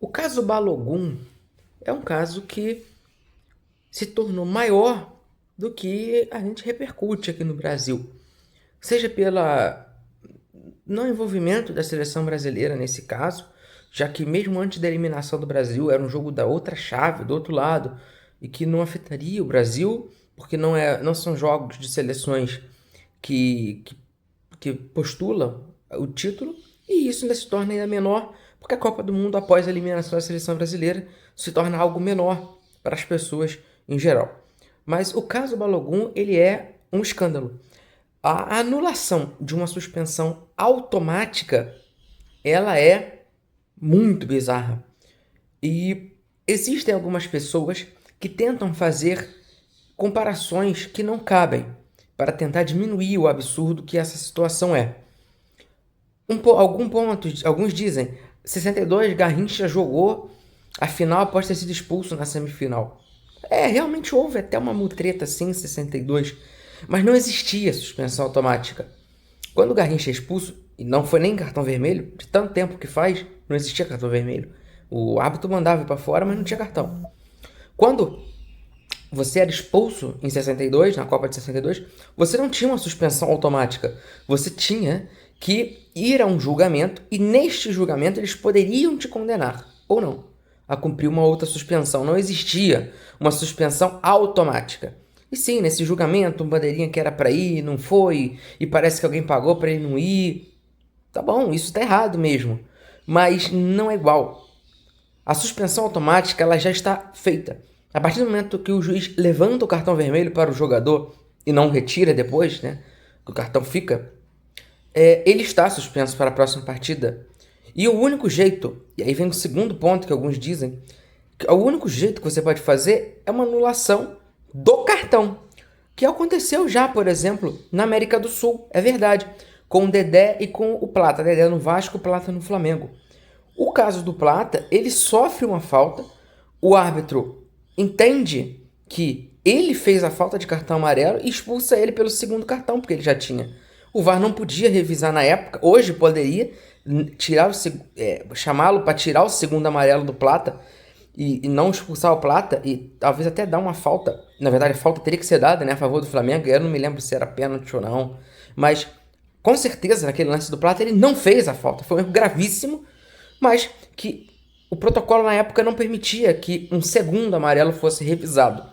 O caso Balogun é um caso que se tornou maior do que a gente repercute aqui no Brasil. Seja pela não envolvimento da seleção brasileira nesse caso, já que mesmo antes da eliminação do Brasil era um jogo da outra chave, do outro lado, e que não afetaria o Brasil, porque não são jogos de seleções que, que, que postulam o título, e isso ainda se torna ainda menor, porque a Copa do Mundo, após a eliminação da seleção brasileira, se torna algo menor para as pessoas em geral. Mas o caso Balogun, ele é um escândalo. A anulação de uma suspensão automática, ela é muito bizarra. E existem algumas pessoas que tentam fazer comparações que não cabem para tentar diminuir o absurdo que essa situação é. Alguns dizem, 62 Garrincha jogou a final após ter sido expulso na semifinal. Realmente houve até uma mutreta assim em 62, mas não existia suspensão automática. Quando o Garrincha é expulso, e não foi nem cartão vermelho, de tanto tempo que faz, não existia cartão vermelho. O árbitro mandava ir para fora, mas não tinha cartão. Quando você era expulso em 62, na Copa de 62, você não tinha uma suspensão automática. Você tinha que ir a um julgamento e neste julgamento eles poderiam te condenar, ou não, a cumprir uma outra suspensão. Não existia uma suspensão automática. E sim, nesse julgamento, um bandeirinha que era para ir, não foi, e parece que alguém pagou para ele não ir. Tá bom, isso tá errado mesmo, mas não é igual. A suspensão automática ela já está feita. A partir do momento que o juiz levanta o cartão vermelho para o jogador e não retira depois, né, que o cartão fica, ele está suspenso para a próxima partida. E o único jeito, e aí vem o segundo ponto que alguns dizem, que o único jeito que você pode fazer é uma anulação do cartão, que aconteceu já, por exemplo, na América do Sul, é verdade, com o Dedé e com o Plata, Dedé no Vasco, o Plata no Flamengo. O caso do Plata, ele sofre uma falta, o árbitro entende que ele fez a falta de cartão amarelo e expulsa ele pelo segundo cartão, porque ele já tinha. O VAR não podia revisar na época, hoje poderia chamá-lo para tirar o segundo amarelo do Plata e não expulsar o Plata e talvez até dar uma falta. Na verdade, a falta teria que ser dada, né, a favor do Flamengo. Eu não me lembro se era pênalti ou não, mas com certeza naquele lance do Plata ele não fez a falta. Foi um erro gravíssimo, mas que o protocolo na época não permitia que um segundo amarelo fosse revisado.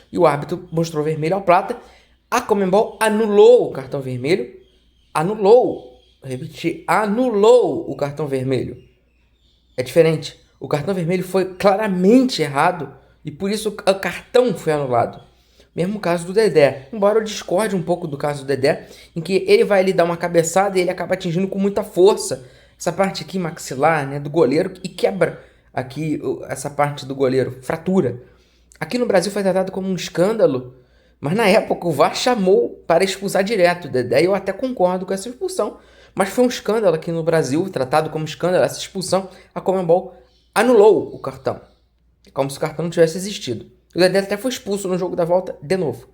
E o árbitro mostrou vermelho ao Plata. A Conmebol anulou o cartão vermelho. Anulou o cartão vermelho. É diferente. O cartão vermelho foi claramente errado e por isso o cartão foi anulado. Mesmo caso do Dedé. Embora eu discorde um pouco do caso do Dedé, em que ele vai ali dar uma cabeçada e ele acaba atingindo com muita força essa parte aqui maxilar, né, do goleiro e quebra aqui essa parte do goleiro, fratura. Aqui no Brasil foi tratado como um escândalo, mas na época o VAR chamou para expulsar direto o Dedé e eu até concordo com essa expulsão, mas foi um escândalo aqui no Brasil, tratado como escândalo essa expulsão. A Conmebol anulou o cartão, como se o cartão não tivesse existido. O Dedé até foi expulso no jogo da volta de novo.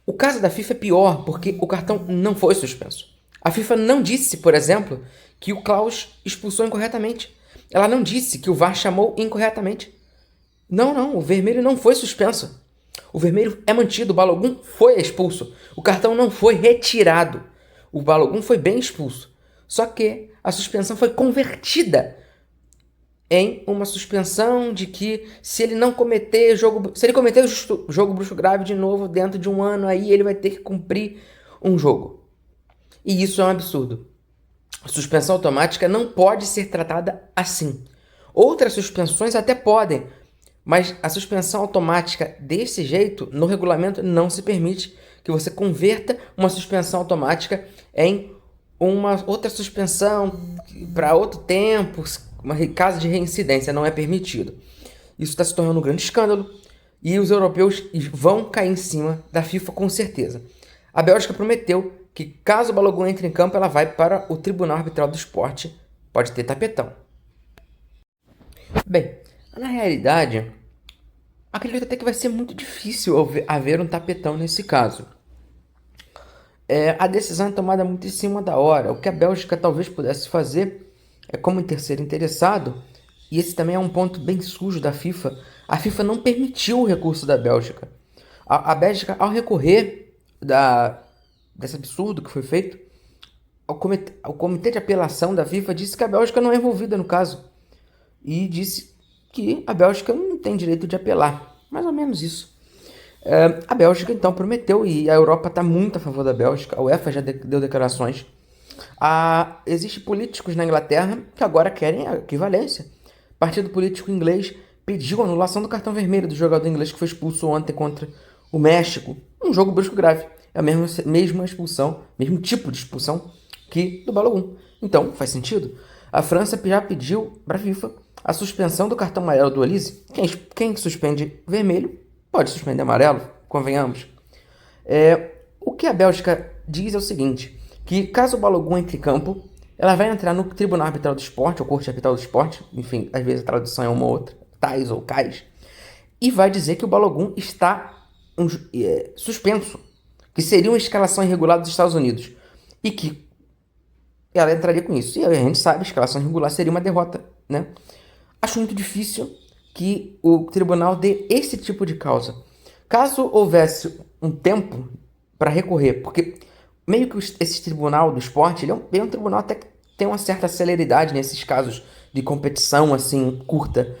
O caso da FIFA é pior porque o cartão não foi suspenso. A FIFA não disse, por exemplo, que o Klaus expulsou incorretamente. Ela não disse que o VAR chamou incorretamente. Não, o vermelho não foi suspenso. O vermelho é mantido, o Balogun foi expulso. O cartão não foi retirado. O Balogun foi bem expulso. Só que a suspensão foi convertida em uma suspensão de que se ele não cometer se ele cometer jogo bruxo grave de novo dentro de um ano, aí ele vai ter que cumprir um jogo. E isso é um absurdo. A suspensão automática não pode ser tratada assim. Outras suspensões até podem, mas a suspensão automática desse jeito, no regulamento, não se permite que você converta uma suspensão automática em uma outra suspensão para outro tempo, uma caso de reincidência, não é permitido. Isso está se tornando um grande escândalo e os europeus vão cair em cima da FIFA com certeza. A Bélgica prometeu que caso o Balogun entre em campo, ela vai para o Tribunal Arbitral do Esporte. Pode ter tapetão. Bem, na realidade, acredito até que vai ser muito difícil haver um tapetão nesse caso. A decisão é tomada muito em cima da hora. O que a Bélgica talvez pudesse fazer, como terceiro interessado, e esse também é um ponto bem sujo da FIFA, a FIFA não permitiu o recurso da Bélgica. A Bélgica, ao recorrer desse absurdo que foi feito, o comitê de apelação da FIFA disse que a Bélgica não é envolvida no caso. E disse que a Bélgica não tem direito de apelar. Mais ou menos isso. A Bélgica então prometeu, e a Europa está muito a favor da Bélgica. A UEFA já deu declarações. Existem políticos na Inglaterra que agora querem a equivalência. O partido político inglês pediu a anulação do cartão vermelho do jogador inglês que foi expulso ontem contra o México. Um jogo brusco grave. É a mesma expulsão, mesmo tipo de expulsão que do Balogun. Então, faz sentido. A França já pediu para a FIFA a suspensão do cartão amarelo do Olise. Quem suspende vermelho pode suspender amarelo, convenhamos. O que a Bélgica diz é o seguinte, que caso o Balogun entre em campo, ela vai entrar no Tribunal Arbitral do Esporte, ou Corte Arbitral do Esporte, enfim, às vezes a tradução é uma ou outra, tais ou cais, e vai dizer que o Balogun está suspenso, que seria uma escalação irregular dos Estados Unidos, e que ela entraria com isso. E a gente sabe, a escalação irregular seria uma derrota, né? Acho muito difícil que o tribunal dê esse tipo de causa. Caso houvesse um tempo para recorrer, porque meio que esse tribunal do esporte, ele é um tribunal até que tem uma certa celeridade nesses casos de competição, assim, curta.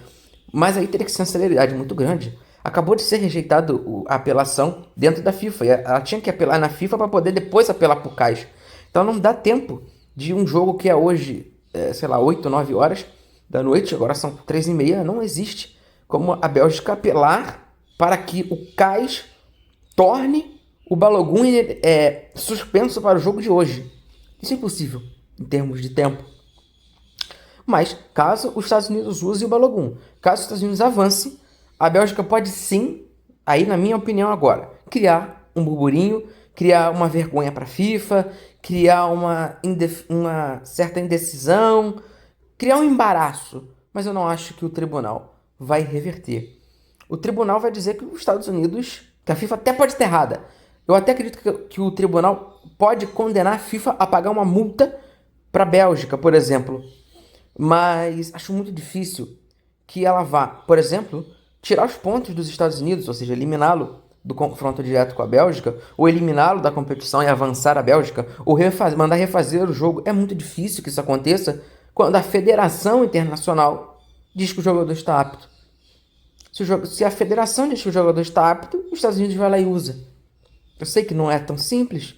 Mas aí teria que ser uma celeridade muito grande. Acabou de ser rejeitado a apelação dentro da FIFA. E ela tinha que apelar na FIFA para poder depois apelar para o CAS. Então não dá tempo de um jogo que é hoje, sei lá, 8, 9 horas da noite, agora são 3h30, não existe como a Bélgica apelar para que o CAS torne o Balogun suspenso para o jogo de hoje. Isso é impossível em termos de tempo. Mas caso os Estados Unidos use o Balogun, caso os Estados Unidos avance, a Bélgica pode sim, aí na minha opinião agora, criar um burburinho, criar uma vergonha para a FIFA, criar uma certa indecisão, criar um embaraço. Mas eu não acho que o tribunal vai reverter. O tribunal vai dizer que os Estados Unidos, que a FIFA até pode estar errada. Eu até acredito que o tribunal pode condenar a FIFA a pagar uma multa para a Bélgica, por exemplo. Mas acho muito difícil que ela vá, por exemplo, tirar os pontos dos Estados Unidos, ou seja, eliminá-lo do confronto direto com a Bélgica, ou eliminá-lo da competição e avançar a Bélgica, ou mandar refazer o jogo. É muito difícil que isso aconteça quando a Federação Internacional diz que o jogador está apto. Se a Federação diz que o jogador está apto, os Estados Unidos vai lá e usa. Eu sei que não é tão simples,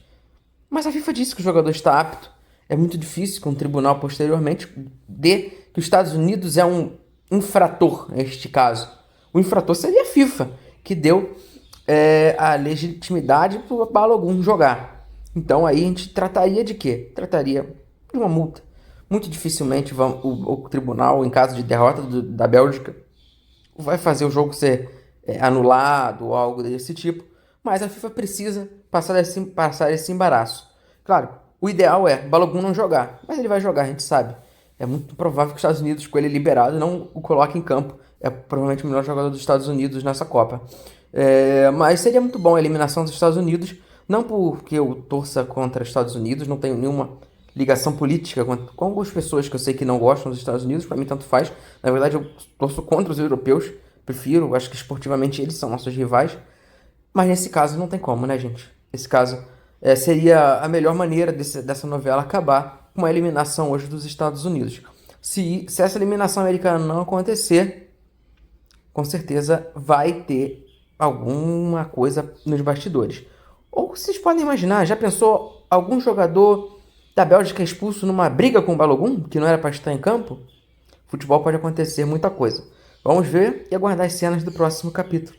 mas a FIFA disse que o jogador está apto. É muito difícil que um tribunal posteriormente dê que os Estados Unidos é um infrator neste caso. O infrator seria a FIFA, que deu a legitimidade para o Balogun jogar. Então aí a gente trataria de quê? Trataria de uma multa. Muito dificilmente o tribunal, em caso de derrota da Bélgica, vai fazer o jogo ser anulado ou algo desse tipo. Mas a FIFA precisa passar esse embaraço. Claro, o ideal é o Balogun não jogar, mas ele vai jogar, a gente sabe. É muito provável que os Estados Unidos, com ele liberado, não o coloque em campo. É provavelmente o melhor jogador dos Estados Unidos nessa Copa. Mas seria muito bom a eliminação dos Estados Unidos. Não porque eu torça contra os Estados Unidos, não tenho nenhuma ligação política com algumas pessoas que eu sei que não gostam dos Estados Unidos. Para mim, tanto faz. Na verdade, eu torço contra os europeus. Prefiro, acho que esportivamente eles são nossos rivais. Mas nesse caso não tem como, né, gente? Nesse caso seria a melhor maneira dessa novela acabar com a eliminação hoje dos Estados Unidos. Se essa eliminação americana não acontecer, com certeza vai ter alguma coisa nos bastidores. Ou vocês podem imaginar, já pensou algum jogador da Bélgica expulso numa briga com o Balogun, que não era para estar em campo? Futebol pode acontecer muita coisa. Vamos ver e aguardar as cenas do próximo capítulo.